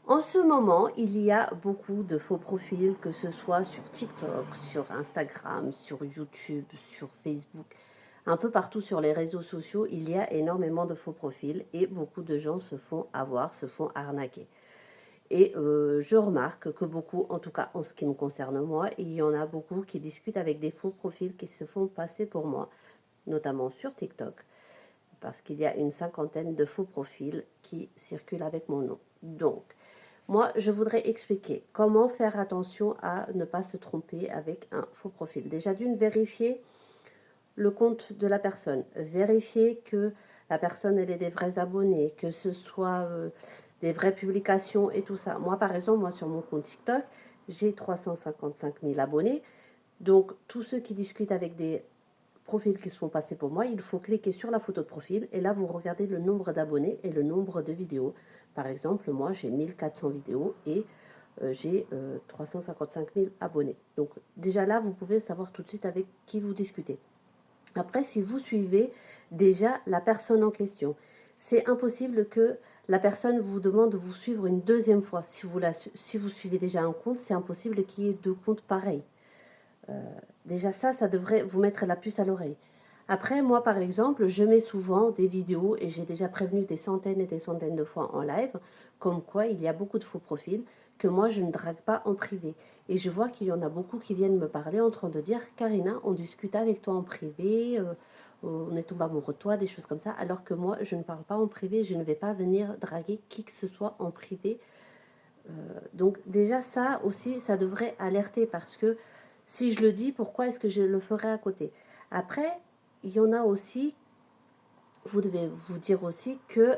En ce moment, il y a beaucoup de faux profils, que ce soit sur TikTok, sur Instagram, sur YouTube, sur Facebook, un peu partout sur les réseaux sociaux, il y a énormément de faux profils et beaucoup de gens se font avoir, se font arnaquer. Et je remarque que beaucoup, en tout cas en ce qui me concerne moi, il y en a beaucoup qui discutent avec des faux profils qui se font passer pour moi, notamment sur TikTok, parce qu'il y a une cinquantaine de faux profils qui circulent avec mon nom. Donc, moi, je voudrais expliquer comment faire attention à ne pas se tromper avec un faux profil. Déjà, d'une, vérifier le compte de la personne, vérifier que la personne elle ait des vrais abonnés, que ce soit des vraies publications et tout ça. Moi, par exemple, moi sur mon compte TikTok, j'ai 355 000 abonnés. Donc, tous ceux qui discutent avec des profils qui se font passer pour moi, il faut cliquer sur la photo de profil et là, vous regardez le nombre d'abonnés et le nombre de vidéos. Par exemple, moi, j'ai 1400 vidéos et j'ai 355 000 abonnés. Donc, déjà là, vous pouvez savoir tout de suite avec qui vous discutez. Après, si vous suivez déjà la personne en question, c'est impossible que la personne vous demande de vous suivre une deuxième fois. Si vous suivez déjà un compte, c'est impossible qu'il y ait deux comptes pareils. Déjà ça devrait vous mettre la puce à l'oreille. Après, moi, par exemple, je mets souvent des vidéos et j'ai déjà prévenu des centaines et des centaines de fois en live, comme quoi il y a beaucoup de faux profils que moi, je ne drague pas en privé. Et je vois qu'il y en a beaucoup qui viennent me parler en train de dire « Karina, on discute avec toi en privé, on est tombé amoureux de toi, des choses comme ça. » Alors que moi, je ne parle pas en privé, je ne vais pas venir draguer qui que ce soit en privé. Donc déjà, ça aussi, ça devrait alerter parce que si je le dis, pourquoi est-ce que je le ferais à côté? Après, il y en a aussi, vous devez vous dire aussi que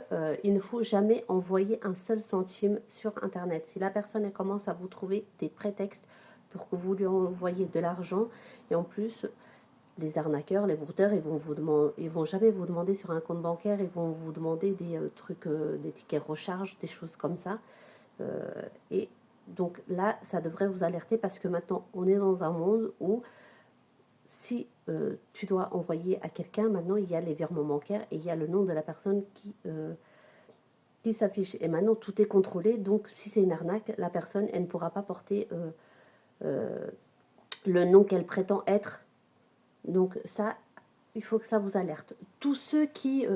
il ne faut jamais envoyer un seul centime sur Internet. Si la personne elle commence à vous trouver des prétextes pour que vous lui envoyiez de l'argent, et en plus, les arnaqueurs, les brouteurs, ils vont jamais vous demander sur un compte bancaire, ils vont vous demander des trucs, des tickets recharge, des choses comme ça. Et donc là, ça devrait vous alerter parce que maintenant, on est dans un monde où si tu dois envoyer à quelqu'un, maintenant, il y a les virements bancaires et il y a le nom de la personne qui s'affiche. Et maintenant, tout est contrôlé. Donc, si c'est une arnaque, la personne, elle ne pourra pas porter le nom qu'elle prétend être. Donc, ça, il faut que ça vous alerte. Tous ceux qui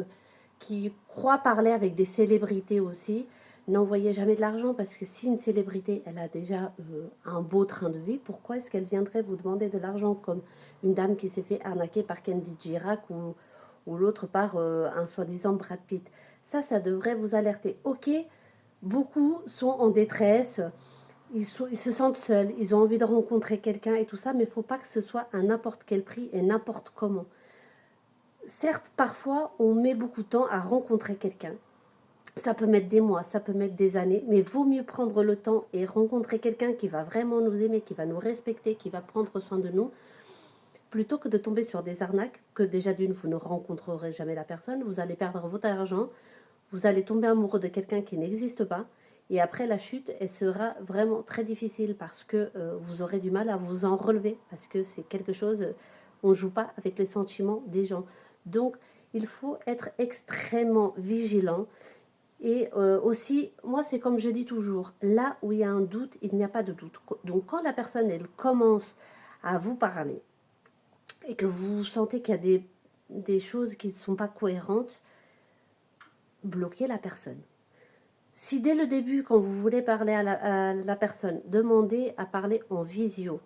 croient parler avec des célébrités aussi, n'envoyez jamais de l'argent parce que si une célébrité, elle a déjà un beau train de vie, pourquoi est-ce qu'elle viendrait vous demander de l'argent comme une dame qui s'est fait arnaquer par Candy Girac ou l'autre par un soi-disant Brad Pitt. Ça devrait vous alerter. Ok, beaucoup sont en détresse, ils se sentent seuls, ils ont envie de rencontrer quelqu'un et tout ça, mais il ne faut pas que ce soit à n'importe quel prix et n'importe comment. Certes, parfois, on met beaucoup de temps à rencontrer quelqu'un. Ça peut mettre des mois, ça peut mettre des années, mais vaut mieux prendre le temps et rencontrer quelqu'un qui va vraiment nous aimer, qui va nous respecter, qui va prendre soin de nous, plutôt que de tomber sur des arnaques que déjà d'une, vous ne rencontrerez jamais la personne, vous allez perdre votre argent, vous allez tomber amoureux de quelqu'un qui n'existe pas, et après la chute, elle sera vraiment très difficile parce que vous aurez du mal à vous en relever, parce que c'est quelque chose, on ne joue pas avec les sentiments des gens. Donc, il faut être extrêmement vigilant et aussi, moi, c'est comme je dis toujours, là où il y a un doute, il n'y a pas de doute. Donc, quand la personne, elle commence à vous parler et que vous sentez qu'il y a des choses qui ne sont pas cohérentes, bloquez la personne. Si dès le début, quand vous voulez parler à la personne, demandez à parler en visio.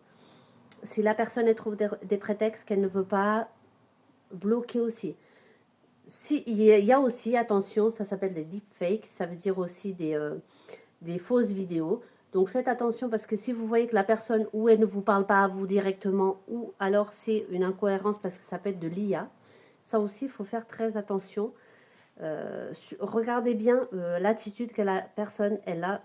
Si la personne, elle trouve des prétextes qu'elle ne veut pas, bloquer aussi. Si, il y a aussi, attention, ça s'appelle des deepfakes, ça veut dire aussi des fausses vidéos. Donc faites attention parce que si vous voyez que la personne ou elle ne vous parle pas à vous directement ou alors c'est une incohérence parce que ça peut être de l'IA, ça aussi il faut faire très attention. Regardez bien l'attitude que la personne elle a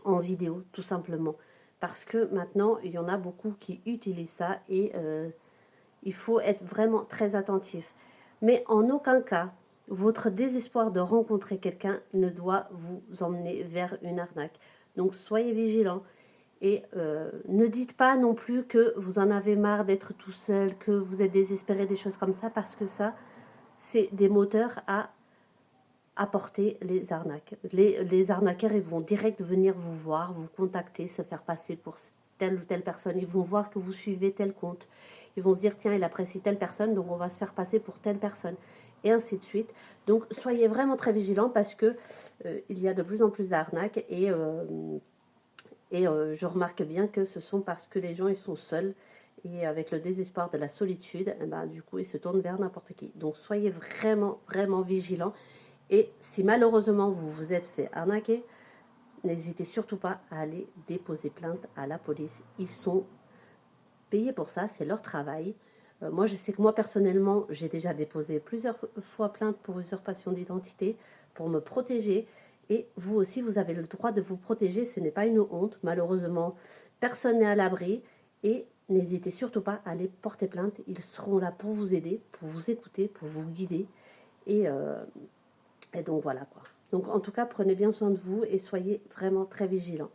en vidéo tout simplement. Parce que maintenant il y en a beaucoup qui utilisent ça et il faut être vraiment très attentif. Mais en aucun cas, votre désespoir de rencontrer quelqu'un ne doit vous emmener vers une arnaque. Donc soyez vigilants et ne dites pas non plus que vous en avez marre d'être tout seul, que vous êtes désespéré, des choses comme ça, parce que ça, c'est des moteurs à apporter les arnaques. Les arnaqueurs, ils vont direct venir vous voir, vous contacter, se faire passer pour telle ou telle personne. Ils vont voir que vous suivez tel compte. Ils vont se dire, tiens, il apprécie telle personne, donc on va se faire passer pour telle personne. Et ainsi de suite. Donc, soyez vraiment très vigilants parce que il y a de plus en plus d'arnaques et je remarque bien que ce sont parce que les gens, ils sont seuls. Et avec le désespoir de la solitude, eh ben, du coup, ils se tournent vers n'importe qui. Donc, soyez vraiment, vraiment vigilants. Et si malheureusement vous vous êtes fait arnaquer, n'hésitez surtout pas à aller déposer plainte à la police. Ils sont payés pour ça, c'est leur travail. Moi, je sais que moi, personnellement, j'ai déjà déposé plusieurs fois plainte pour usurpation d'identité, pour me protéger. Et vous aussi, vous avez le droit de vous protéger. Ce n'est pas une honte. Malheureusement, personne n'est à l'abri. Et n'hésitez surtout pas à aller porter plainte. Ils seront là pour vous aider, pour vous écouter, pour vous guider. Et, euh, et donc voilà quoi. Donc en tout cas, prenez bien soin de vous et soyez vraiment très vigilants.